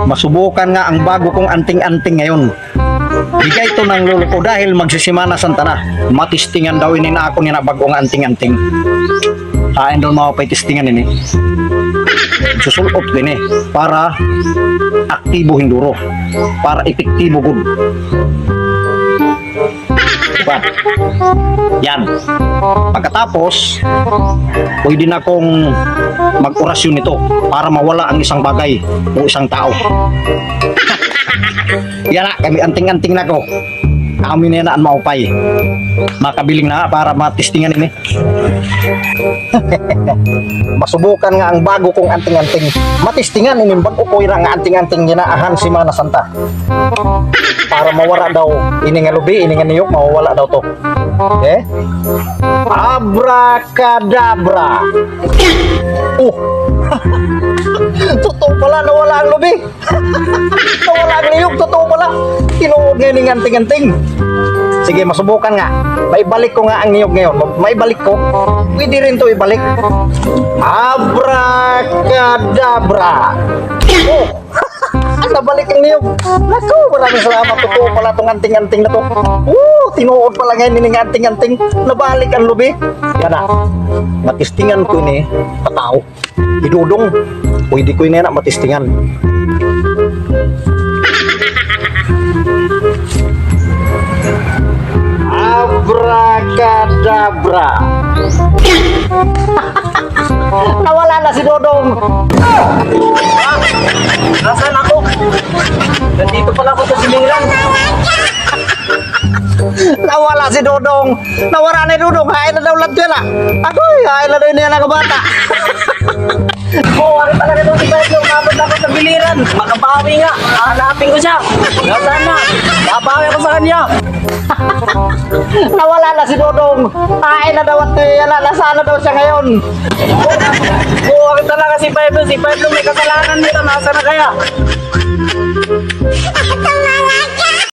Masubukan nga ang bago kong anting-anting ngayon. Bigay ito ng lolo ko dahil magsisimana Santa na. Matistingan daw ini na ako niya na bagong anting-anting. Hain daw mga paitistingan ini. Susulot din para aktibo hinduro. Para epektibo gud. Diba? Yan. Pagkatapos, pwede na akong mag-orasyon nito para mawala ang isang bagay o isang tao. Yan na, kami anting-anting na ko. Kami na yan ang maupay. Makabiling na para matistingan ini. Masubukan nga ang bago kong anting-anting. Matistingan ini bago ko nga anting-anting ginaahan si Mana Santa. Para mawala daw ini nga lubi, ini nga niyok, mawala daw to. Okay? Abracadabra. Totoo pala, nawala ang lubi. Nawala ang niyok, totoo pala. Tinuod nga ini nga anting-anting. Sige, masubukan nga. Maibalik ko nga ang niyog ngayon. Maibalik ko. Pwede rin to ibalik. Abracadabra. Oh! Nabalik ang niyog. Naku, maraming salamat. Totoo pala itong anting-anting na to. Tinuod pala ngayon ini nga anting-anting. Nabalik ang lubi. Yan na. Matistingan ko ini patao. Idudong. Pwede ko ini na matistingan. Abracadabra. Nawala na si Dodong. Nasaan ako? Nandito pala ako sa siliran. Nawala si Dodong. Nawala na Dodong. Hain na daw lang yun ah. Agoy, hain na daw niya na kabata. Ano talaga itong si Pedro? Kapag ako sa biliran. Makabawi nga. Hanapin ko siya. Nasaan na? Babawi ako sa kanya. Nawala na si Dodong. Hain na daw at nasaan na daw siya ngayon. Ano talaga si Pedro? Si Pedro may kasalanan nito. Nasaan na kaya?